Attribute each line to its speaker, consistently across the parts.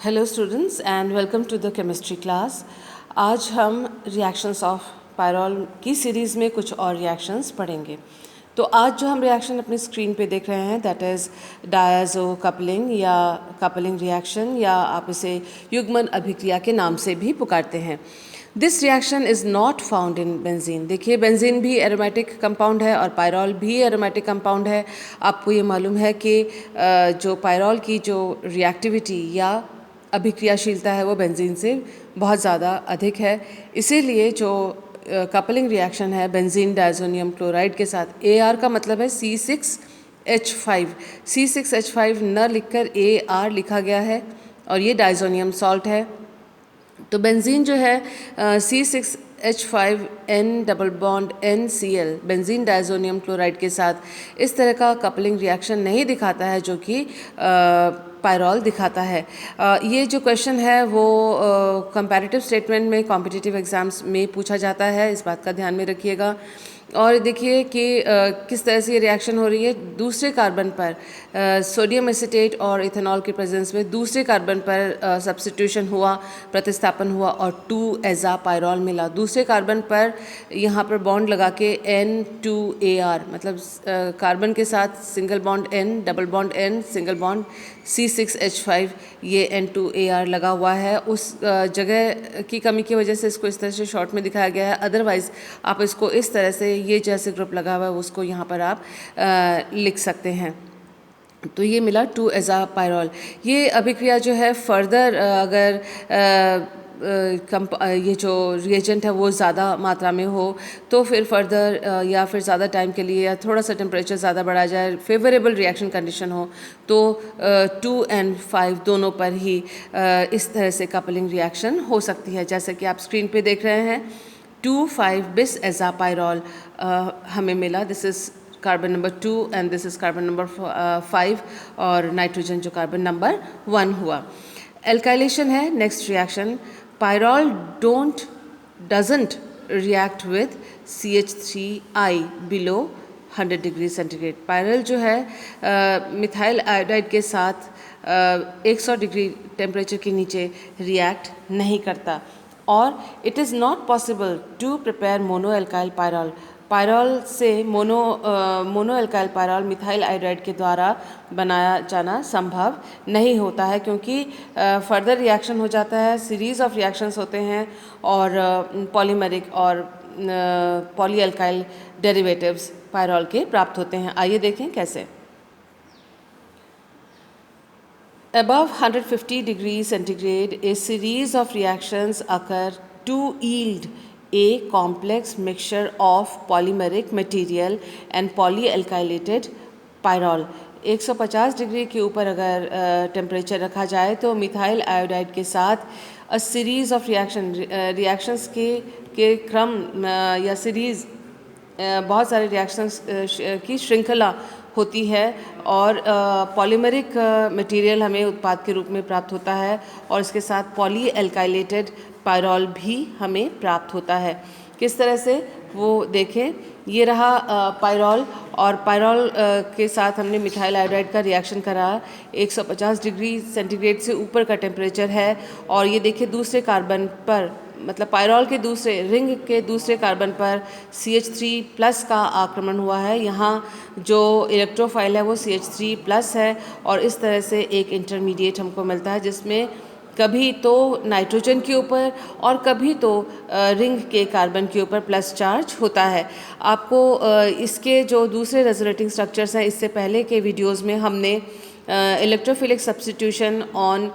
Speaker 1: Hello students and welcome to the chemistry class. आज हम reactions of pyrrole की series में कुछ और रिएक्शंस पढ़ेंगे। तो आज जो हम रिएक्शन अपनी स्क्रीन पे देख रहे हैं दैट इज़ डायज़ो कपलिंग या कपलिंग रिएक्शन, या आप इसे युग्मन अभिक्रिया के नाम से भी पुकारते हैं। This reaction is not found in benzene. देखिए, बेंजीन भी एरोमेटिक कंपाउंड है और पायरॉल भी एरोमेटिक कंपाउंड है। आपको ये मालूम है कि जो पायरॉल की जो रिएक्टिविटी या अभिक्रियाशीलता है वो बेंजीन से बहुत ज़्यादा अधिक है। इसीलिए जो कपलिंग रिएक्शन है बेंजीन डायज़ोनियम क्लोराइड के साथ, AR का मतलब है C6H5, C6H5 न लिखकर AR लिखा गया है और ये डायज़ोनियम सॉल्ट है। तो बेंजीन जो है C6H5N double bond NCl benzene diazonium chloride के साथ इस तरह का कपलिंग रिएक्शन नहीं दिखाता है जो कि पायरॉल दिखाता है। ये जो क्वेश्चन है वो कंपैरेटिव स्टेटमेंट में कॉम्पिटिटिव एग्जाम्स में पूछा जाता है, इस बात का ध्यान में रखिएगा। और देखिए कि किस तरह से ये रिएक्शन हो रही है। दूसरे कार्बन पर सोडियम एसीटेट और इथेनॉल के प्रेजेंस में दूसरे कार्बन पर सब्स्टिट्यूशन हुआ, प्रतिस्थापन हुआ और 2 पायरॉल मिला। दूसरे कार्बन पर यहाँ पर बॉन्ड लगा के N2AR, मतलब कार्बन के साथ single bond N, double bond N, single bond C6H5, ये N2AR लगा हुआ है। उस जगह की कमी की वजह से इसको इस तरह से शॉर्ट में दिखाया गया है। अदरवाइज़ आप इसको इस तरह से, ये जैसे ग्रुप लगा हुआ है उसको यहाँ पर आप लिख सकते हैं। तो ये मिला 2 पायरॉल। ये अभिक्रिया जो है फर्दर अगर ये जो रिएजेंट है वो ज़्यादा मात्रा में हो तो फिर फर्दर या फिर ज़्यादा टाइम के लिए या थोड़ा सा टेम्परेचर ज़्यादा बढ़ा जाए, फेवरेबल रिएक्शन कंडीशन हो तो 2 and 5 दोनों पर ही इस तरह से कपलिंग रिएक्शन हो सकती है। जैसे कि आप स्क्रीन पे देख रहे हैं 2,5 bis एज़ापायरॉल हमें मिला। This is carbon number 2 and this is carbon number 5 और नाइट्रोजन जो कार्बन नंबर 1 हुआ। एल्काइलेशन है next reaction. Pyrrole doesn't react with CH3I below 100 degree centigrade. Pyrrole जो है मिथाइल आयोडाइड के साथ 100 डिग्री टेम्परेचर के नीचे रिएक्ट नहीं करता। और it is not possible to prepare mono alkyl pyrrole. Pyrrole से mono alkyl pyrrole methyl iodide के द्वारा बनाया जाना संभव नहीं होता है, क्योंकि फर्दर रिएक्शन हो जाता है, सीरीज़ ऑफ रिएक्शंस होते हैं और पॉलीमरिक और पॉली एल्काइल डेरिवेटिव्स पायरॉल के प्राप्त होते हैं। आइए देखें कैसे। Above 150 degrees centigrade, a series of reactions occur to yield a complex mixture of polymeric material and polyalkylated pyrrole। 150 degree के ऊपर अगर टेम्परेचर रखा जाए तो मिथाइल आयोडाइड के साथ अ सीरीज़ ऑफ रिएक्शंस के क्रम या सीरीज़ बहुत सारे रिएक्शंस की श्रृंखला होती है और पॉलीमरिक मटेरियल हमें उत्पाद के रूप में प्राप्त होता है और इसके साथ पॉली एल्काइलेटेड पायरॉल भी हमें प्राप्त होता है। किस तरह से वो देखें, ये रहा पायरॉल और पायरॉल के साथ हमने मिथाइल आयोडाइड का रिएक्शन करा। 150 डिग्री सेंटीग्रेड से ऊपर का टेम्परेचर है और ये देखिए दूसरे कार्बन पर, मतलब पायरॉल के दूसरे रिंग के दूसरे कार्बन पर CH3+ का आक्रमण हुआ है। यहाँ जो इलेक्ट्रोफाइल है वो CH3+ है और इस तरह से एक इंटरमीडिएट हमको मिलता है जिसमें कभी तो नाइट्रोजन के ऊपर और कभी तो रिंग के कार्बन के ऊपर प्लस चार्ज होता है। आपको इसके जो दूसरे रेजोनेटिंग स्ट्रक्चर्स हैं, इससे पहले के वीडियोस में हमने इलेक्ट्रोफिलिक सब्स्टिट्यूशन ऑन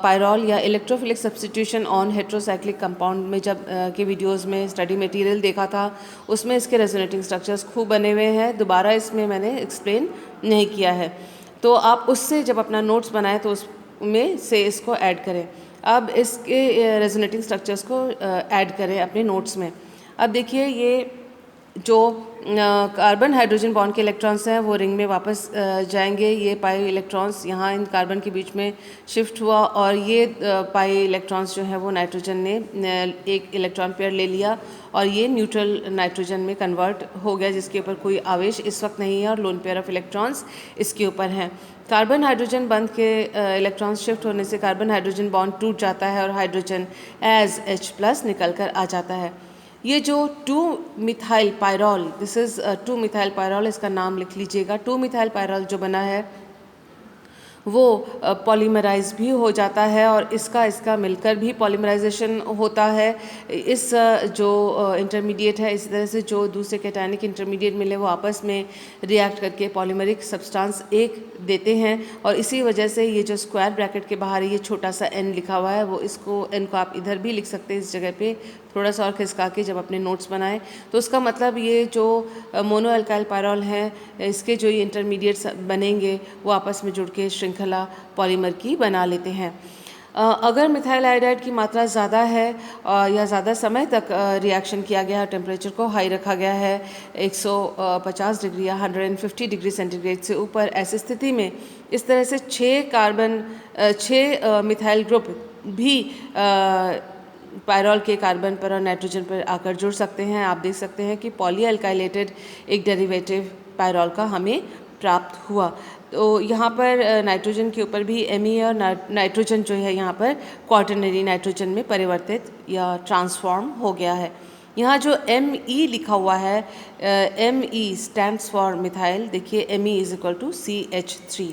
Speaker 1: पायरॉल या electrophilic substitution on heterocyclic compound में जब के वीडियोस में स्टडी मटेरियल देखा था, उसमें इसके रेजोनेटिंग स्ट्रक्चर्स खूब बने हुए हैं। दोबारा इसमें मैंने एक्सप्लेन नहीं किया है, तो आप उससे जब अपना नोट्स बनाएं तो उसमें से इसको ऐड करें। अब इसके रेजोनेटिंग स्ट्रक्चर्स को ऐड करें अपने नोट्स में। अब देखिए, ये जो कार्बन हाइड्रोजन बॉन्ड के इलेक्ट्रॉन्स हैं वो रिंग में वापस जाएंगे। ये पाई इलेक्ट्रॉन्स यहाँ इन कार्बन के बीच में शिफ्ट हुआ और ये पाई इलेक्ट्रॉन्स जो है वो नाइट्रोजन ने एक इलेक्ट्रॉन पेयर ले लिया और ये न्यूट्रल नाइट्रोजन में कन्वर्ट हो गया, जिसके ऊपर कोई आवेश इस वक्त नहीं है और लोन पेयर ऑफ इलेक्ट्रॉन्स इसके ऊपर हैं। कार्बन हाइड्रोजन बंध के इलेक्ट्रॉन शिफ्ट होने से कार्बन हाइड्रोजन बॉन्ड टूट जाता है और हाइड्रोजन एज H+ निकल कर आ जाता है। ये जो 2-मिथाइल पायरॉल, दिस इज़ 2-मिथाइल पायरॉल, इसका नाम लिख लीजिएगा। 2-मिथाइल पायरॉल जो बना है वो पॉलीमराइज भी हो जाता है और इसका मिलकर भी पॉलीमराइजेशन होता है। इस जो इंटरमीडिएट है, इस तरह से जो दूसरे कैटायनिक इंटरमीडिएट मिले वो आपस में रिएक्ट करके पॉलीमरिक सब्सटेंस एक देते हैं और इसी वजह से ये जो स्क्वायर ब्रैकेट के बाहर ये छोटा सा n लिखा हुआ है, वो इसको n को आप इधर भी लिख सकते हैं इस जगह पे थोड़ा सा और खिसका के जब अपने नोट्स बनाएं। तो उसका मतलब ये जो मोनो अल्काइल पायरॉल है, इसके जो ये इंटरमीडिएट्स बनेंगे वो आपस में जुड़ के श्रृंखला पॉलीमर की बना लेते हैं। अगर मिथाइल आयोडाइड की मात्रा ज़्यादा है या ज़्यादा समय तक रिएक्शन किया गया है, टेम्परेचर को हाई रखा गया है 150 डिग्री या 150 डिग्री सेंटीग्रेड से ऊपर, ऐसी स्थिति में इस तरह से 6 मिथाइल ग्रुप भी पायरॉल के कार्बन पर और नाइट्रोजन पर आकर जुड़ सकते हैं। आप देख सकते हैं कि पॉलीअल्काइलेटेड एक डेरिवेटिव पायरॉल का हमें प्राप्त हुआ। तो यहाँ पर नाइट्रोजन के ऊपर भी Me और नाइट्रोजन जो है यहाँ पर क्वाटरनरी नाइट्रोजन में परिवर्तित या ट्रांसफॉर्म हो गया है। यहाँ जो Me लिखा हुआ है, Me स्टैंड्स फॉर मिथाइल। देखिए Me = CH3।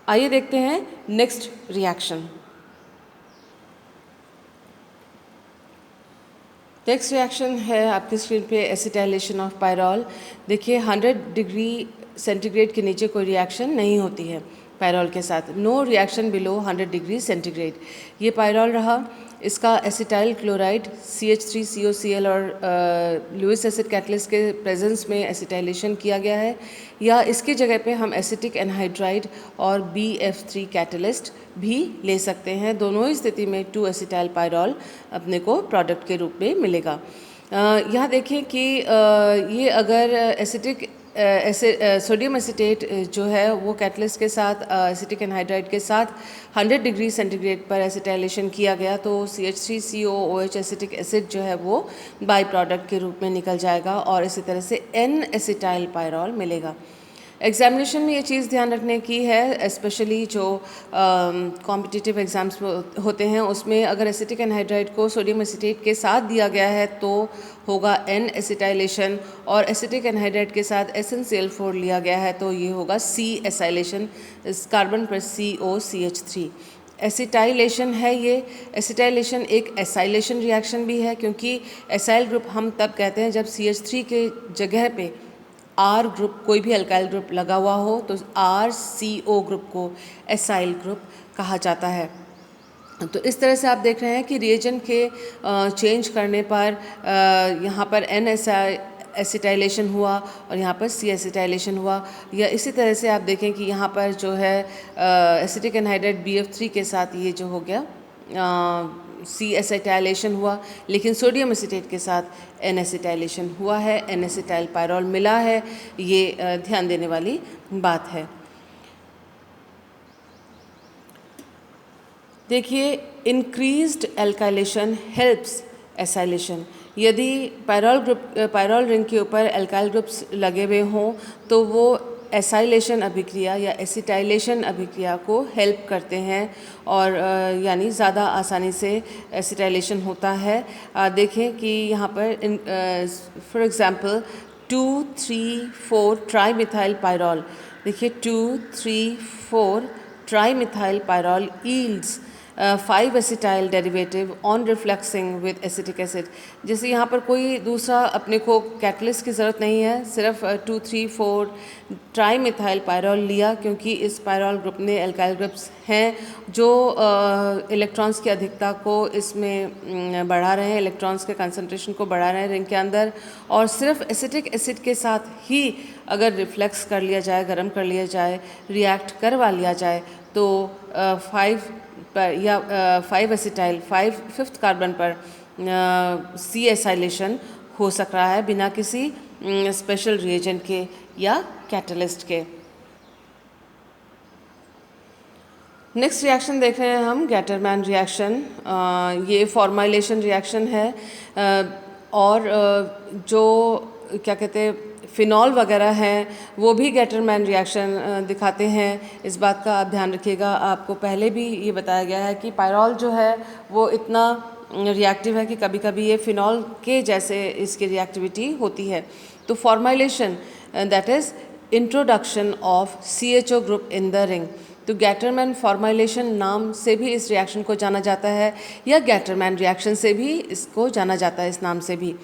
Speaker 1: आइए देखते हैं नेक्स्ट रिएक्शन। नेक्स्ट रिएक्शन है आपकी स्क्रीन पे एसिटाइलेशन ऑफ पायरॉल। देखिए 100 डिग्री सेंटीग्रेड के नीचे कोई रिएक्शन नहीं होती है पायरॉल के साथ। No reaction below 100 degree centigrade. ये पायरॉल रहा, इसका एसिटाइल क्लोराइड CH3COCl और लुईस एसिड कैटलिस्ट के प्रेजेंस में एसिटाइलेशन किया गया है, या इसकी जगह पे हम एसिटिक एनहाइड्राइड और BF3 कैटलिस्ट भी ले सकते हैं। दोनों ही स्थिति में 2-एसिटाइल पायरॉल अपने को प्रोडक्ट के रूप में मिलेगा। यहाँ देखें कि ये अगर एसिटिक सोडियम एसिटेट जो है वो कैटलिस्ट के साथ एसिटिक एनहाइड्राइड के साथ 100 डिग्री सेंटीग्रेड पर एसिटाइलेशन किया गया तो CH3COOH एसिटिक एसिड जो है वो बाई प्रोडक्ट के रूप में निकल जाएगा और इसी तरह से N-एसिटाइल पायरॉल मिलेगा। एग्जामिनेशन में ये चीज़ ध्यान रखने की है, स्पेशली जो कॉम्पिटिटिव एग्ज़ाम्स होते हैं उसमें अगर एसिटिक एनहाइड्राइड को सोडियम एसिटेट के साथ दिया गया है तो होगा N-एसिटाइलेशन, और एसिटिक एनहाइड्राइड के साथ SnCl4 लिया गया है तो ये होगा C-एसाइलेशन, इस कार्बन पर COCH3। एसिटाइलेशन है ये। एसिटाइलेशन एक एसाइलेशन रिएक्शन भी है, क्योंकि एसाइल ग्रुप हम तब कहते हैं जब CH3 के जगह पे R ग्रुप कोई भी अल्काइल ग्रुप लगा हुआ हो तो RCO ग्रुप को एसाइल ग्रुप कहा जाता है। तो इस तरह से आप देख रहे हैं कि रिएजेंट के चेंज करने पर यहाँ पर एसिटाइलेशन हुआ और यहाँ पर C-एसिटाइलेशन हुआ, या इसी तरह से आप देखें कि यहाँ पर जो है एसिटिक एनहाइड्राइड BF3 के साथ ये जो हो गया C-एसिटाइलेशन हुआ, लेकिन सोडियम एसिटेट के साथ N-एसिटाइलेशन हुआ है, N-एसिटाइल पायरॉल मिला है। ये ध्यान देने वाली बात है। देखिए इंक्रीज्ड एल्काइलेशन हेल्प्स एसाइलेशन। यदि पायरॉल रिंग के ऊपर एल्काइल ग्रुप्स लगे हुए हों तो वो एसाइलेशन अभिक्रिया या एसिटाइलेशन अभिक्रिया को हेल्प करते हैं और यानी ज़्यादा आसानी से एसिटाइलेशन होता है। देखें कि यहाँ पर फॉर एग्ज़ाम्पल 2,3,4 ट्राईमिथाइल पायरॉल, देखिए 2,3,4 trimethyl pyrrole yields five acetyl derivative on refluxing with acetic acid. जैसे यहाँ पर कोई दूसरा अपने को कैटलिस्ट की ज़रूरत नहीं है, सिर्फ 2,3,4 ट्राईमिथाइल पायरॉल लिया, क्योंकि इस पायरॉल ग्रुप में एल्काइल ग्रुप्स हैं जो इलेक्ट्रॉन्स की अधिकता को इसमें बढ़ा रहे हैं, इलेक्ट्रॉन्स के कंसंट्रेशन को बढ़ा रहे हैं रिंग के अंदर, और सिर्फ एसिटिक एसिड के साथ ही अगर रिफ्लेक्स कर लिया जाए, गर्म कर लिया जाए, रिएक्ट करवा लिया जाए तो 5-एसिटाइल 5th कार्बन पर C-एसाइलेशन हो सक रहा है बिना किसी स्पेशल रिएजेंट के या कैटलिस्ट के। नेक्स्ट रिएक्शन देख रहे हैं हम गैटरमैन रिएक्शन। ये फॉर्माइलेशन रिएक्शन है और जो क्या कहते हैं फिनॉल वगैरह हैं वो भी गैटरमैन रिएक्शन दिखाते हैं। इस बात का आप ध्यान रखिएगा। आपको पहले भी ये बताया गया है कि पायरॉल जो है वो इतना रिएक्टिव है कि कभी कभी ये फिनॉल के जैसे इसकी रिएक्टिविटी होती है। तो formylation that is introduction of CHO group in the ring. तो गैटरमैन फॉर्माइलेशन नाम से भी इस रिएक्शन को जाना जाता है या गैटरमैन रिएक्शन से भी इसको जाना जाता है, इस नाम से भी।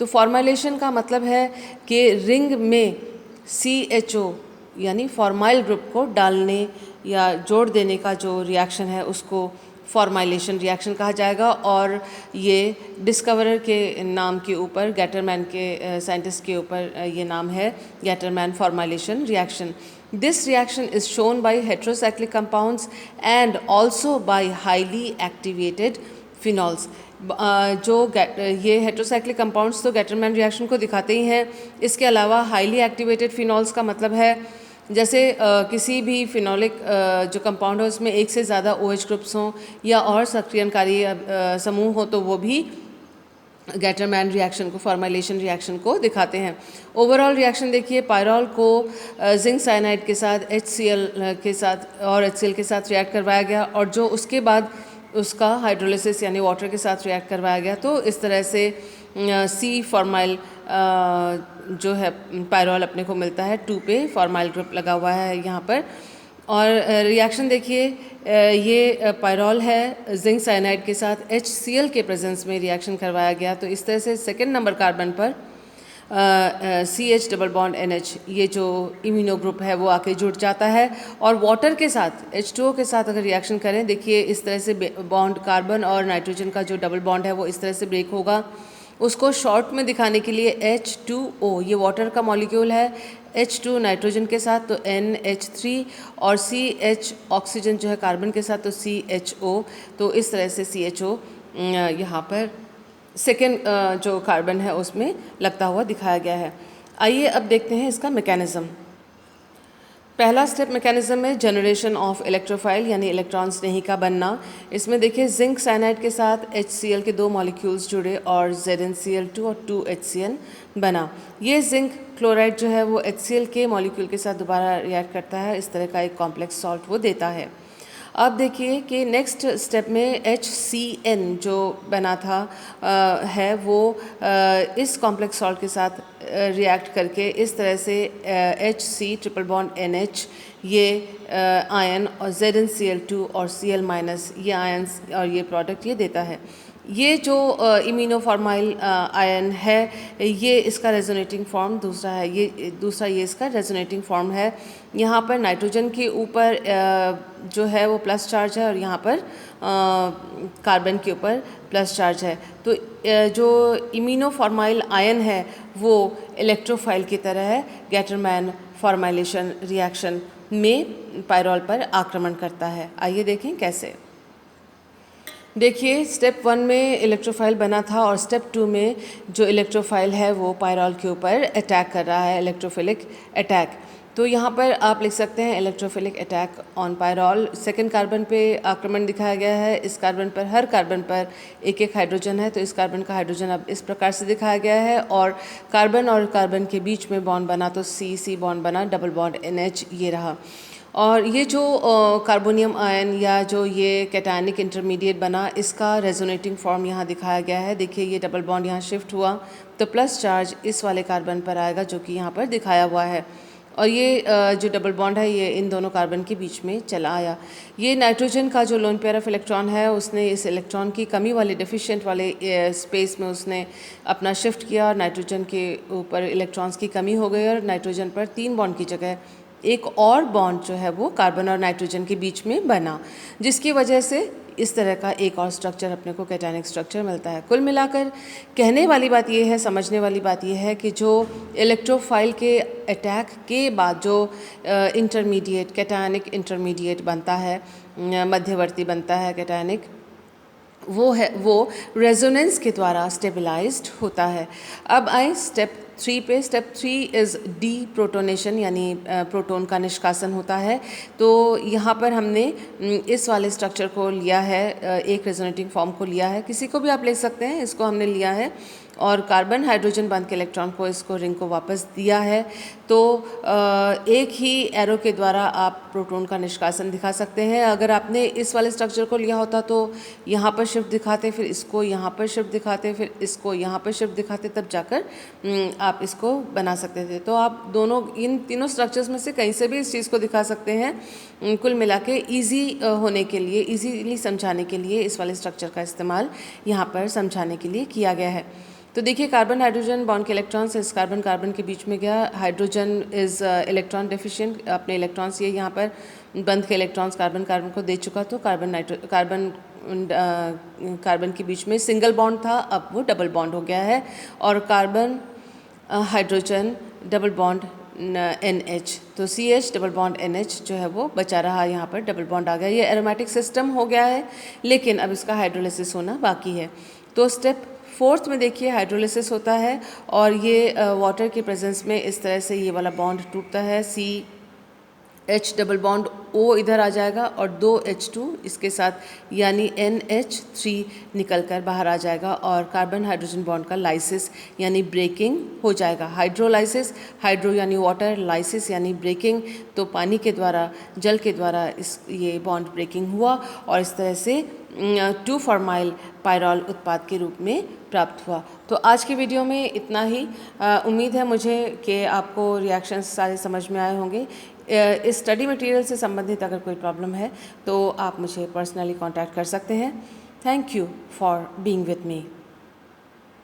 Speaker 1: तो फॉर्माइलेशन का मतलब है कि रिंग में CHO यानी फॉर्माइल ग्रुप को डालने या जोड़ देने का जो रिएक्शन है उसको फॉर्माइलेशन रिएक्शन कहा जाएगा। और ये डिस्कवरर के नाम के ऊपर, गैटरमैन के साइंटिस्ट के ऊपर ये नाम है, Gattermann formylation reaction. This reaction is shown by heterocyclic compounds and also by highly activated phenols. ये हेट्रोसाइक्लिक कंपाउंड्स तो गैटरमैन रिएक्शन को दिखाते ही हैं, इसके अलावा हाईली एक्टिवेटेड फिनॉल्स का मतलब है जैसे किसी भी फिनोलिक जो कंपाउंड हो उसमें एक से ज़्यादा OH ग्रुप्स हों या और सक्रियणकारी समूह हो तो वो भी गैटरमैन रिएक्शन को, फॉर्माइलेशन रिएक्शन को दिखाते हैं। ओवरऑल रिएक्शन देखिए, पायरॉल को जिंक साइनाइड के साथ HCl के साथ और HCl के साथ रिएक्ट करवाया गया और जो उसके बाद उसका हाइड्रोलिसिस यानी वाटर के साथ रिएक्ट करवाया गया। तो इस तरह से C फॉर्माइल जो है पायरॉल अपने को मिलता है, 2 पे फॉर्माइल ग्रुप लगा हुआ है यहाँ पर। और रिएक्शन देखिए, ये पायरॉल है जिंक साइनाइड के साथ HCl के प्रेजेंस में रिएक्शन करवाया गया। तो इस तरह से सेकेंड नंबर कार्बन पर CH डबल बॉन्ड NH ये जो इम्यूनो ग्रुप है वो आके जुड़ जाता है और वाटर के साथ H2O के साथ अगर रिएक्शन करें, देखिए इस तरह से बॉन्ड कार्बन और नाइट्रोजन का जो डबल बॉन्ड है वो इस तरह से ब्रेक होगा। उसको शॉर्ट में दिखाने के लिए H2O ये वाटर का मॉलिक्यूल है, H2 नाइट्रोजन के साथ तो NH3 और CH ऑक्सीजन जो है कार्बन के साथ तो CHO। तो इस तरह से CHO यहाँ पर सेकेंड जो कार्बन है उसमें लगता हुआ दिखाया गया है। आइए अब देखते हैं इसका मैकेनिज़्म। पहला स्टेप मैकेनिज्म है जनरेशन ऑफ इलेक्ट्रोफाइल यानी इलेक्ट्रॉन स्नेहिका बनना। इसमें देखिए जिंक साइनाइड के साथ HCl के 2 मॉलिक्यूल्स जुड़े और ZnCl2 और 2HCl बना। ये जिंक क्लोराइड जो है वो HCl के मॉलिक्यूल के साथ दोबारा रिएक्ट करता है, इस तरह का एक कॉम्प्लेक्स सॉल्ट वो देता है। अब देखिए कि नेक्स्ट स्टेप में HCN जो बना था है वो इस कॉम्प्लेक्स सॉल्ट के साथ रिएक्ट करके इस तरह से HC ट्रिपल बॉन्ड NH ये आयन और ZnCl2 और Cl माइनस ये आयन्स और ये प्रोडक्ट ये देता है। ये जो इम्यूनोफॉर्माइल आयन है ये इसका रेजोनेटिंग फॉर्म दूसरा है, ये इसका रेजोनेटिंग फॉर्म है। यहाँ पर नाइट्रोजन के ऊपर जो है वो प्लस चार्ज है और यहाँ पर कार्बन के ऊपर प्लस चार्ज है। तो जो इम्यूनोफॉर्माइल आयन है वो इलेक्ट्रोफाइल की तरह है, गैटरमैन फॉर्माइलेशन रिएक्शन में पायरॉल पर आक्रमण करता है। आइए देखें कैसे। देखिए स्टेप 1 में इलेक्ट्रोफाइल बना था और स्टेप 2 में जो इलेक्ट्रोफाइल है वो पायरॉल के ऊपर अटैक कर रहा है, इलेक्ट्रोफिलिक अटैक। तो यहाँ पर आप लिख सकते हैं electrophilic attack on pyrrole. Second carbon पे आक्रमण दिखाया गया है। इस कार्बन पर, हर कार्बन पर एक एक हाइड्रोजन है, तो इस कार्बन का हाइड्रोजन अब इस प्रकार से दिखाया गया है और कार्बन के बीच में बॉन्ड बना तो C बॉन्ड बना, डबल बॉन्ड NH ये रहा। और ये जो कार्बोनियम आयन या जो ये कैटायनिक इंटरमीडिएट बना, इसका रेजोनेटिंग फॉर्म यहाँ दिखाया गया है। देखिए ये डबल बॉन्ड यहाँ शिफ्ट हुआ तो प्लस चार्ज इस वाले कार्बन पर आएगा जो कि यहाँ पर दिखाया हुआ है और ये जो डबल बॉन्ड है ये इन दोनों कार्बन के बीच में चला आया। ये नाइट्रोजन का जो लोन पेयर ऑफ इलेक्ट्रॉन है उसने इस इलेक्ट्रॉन की कमी वाले, डेफिशिएंट वाले स्पेस में उसने अपना शिफ्ट किया और नाइट्रोजन के ऊपर इलेक्ट्रॉन्स की कमी हो गई और नाइट्रोजन पर 3 बॉन्ड की जगह एक और बॉन्ड जो है वो कार्बन और नाइट्रोजन के बीच में बना, जिसकी वजह से इस तरह का एक और स्ट्रक्चर अपने को कैटायनिक स्ट्रक्चर मिलता है। कुल मिलाकर कहने वाली बात यह है, समझने वाली बात यह है कि जो इलेक्ट्रोफाइल के अटैक के बाद जो इंटरमीडिएट, कैटायनिक इंटरमीडिएट बनता है, मध्यवर्ती बनता है कैटायनिक, वो रेजोनेंस के द्वारा स्टेबलाइज्ड होता है। अब आए स्टेप 3 पे। स्टेप 3 इज़ डी प्रोटोनेशन, यानी प्रोटॉन का निष्कासन होता है। तो यहाँ पर हमने इस वाले स्ट्रक्चर को लिया है, एक रेजोनेटिंग फॉर्म को लिया है, किसी को भी आप ले सकते हैं, इसको हमने लिया है और कार्बन हाइड्रोजन बंध के इलेक्ट्रॉन को, इसको रिंग को वापस दिया है। तो एक ही एरो के द्वारा आप प्रोटॉन का निष्कासन दिखा सकते हैं। अगर आपने इस वाले स्ट्रक्चर को लिया होता तो यहाँ पर शिफ्ट दिखाते, फिर इसको यहाँ पर शिफ्ट दिखाते, फिर इसको यहाँ पर शिफ्ट दिखाते, तब जाकर आप इसको बना सकते थे। तो आप दोनों, इन तीनों स्ट्रक्चर्स में से कहीं से भी इस चीज़ को दिखा सकते हैं। कुल मिला के ईजी होने के लिए, ईजीली समझाने के लिए इस वाले स्ट्रक्चर का इस्तेमाल यहाँ पर समझाने के लिए किया गया है। तो देखिए, कार्बन हाइड्रोजन बॉन्ड के इलेक्ट्रॉन्स इस कार्बन कार्बन के बीच में गया। हाइड्रोजन इज़ इलेक्ट्रॉन डेफिशिएंट, अपने इलेक्ट्रॉन्स ये यहाँ पर बंध के इलेक्ट्रॉन्स कार्बन कार्बन को दे चुका। तो कार्बन के बीच में सिंगल बॉन्ड था, अब वो डबल बॉन्ड हो गया है। और carbon hydrogen double bond NH, तो CH डबल बॉन्ड NH जो है वो बचा रहा, यहाँ पर डबल बॉन्ड आ गया। ये एरोमेटिक सिस्टम हो गया है, लेकिन अब इसका हाइड्रोलिसिस होना बाकी है। तो स्टेप 4 में देखिए हाइड्रोलिसिस होता है और ये वाटर के प्रेजेंस में इस तरह से ये वाला बॉन्ड टूटता है। CH डबल बॉन्ड O इधर आ जाएगा और 2 H2 इसके साथ, यानी NH3 निकल कर बाहर आ जाएगा और कार्बन हाइड्रोजन बॉन्ड का लाइसिस यानी ब्रेकिंग हो जाएगा। हाइड्रोलाइसिस, हाइड्रो यानी वाटर, लाइसिस यानी ब्रेकिंग। तो पानी के द्वारा, जल के द्वारा ये बॉन्ड ब्रेकिंग हुआ और इस तरह से 2-फॉर्माइल पायरॉल उत्पाद के रूप में प्राप्त हुआ। तो आज की वीडियो में इतना ही। उम्मीद है मुझे कि आपको रिएक्शंस सारे समझ में आए होंगे। इस स्टडी मटेरियल से संबंधित अगर कोई प्रॉब्लम है तो आप मुझे पर्सनली कांटेक्ट कर सकते हैं। Thank you for being with me.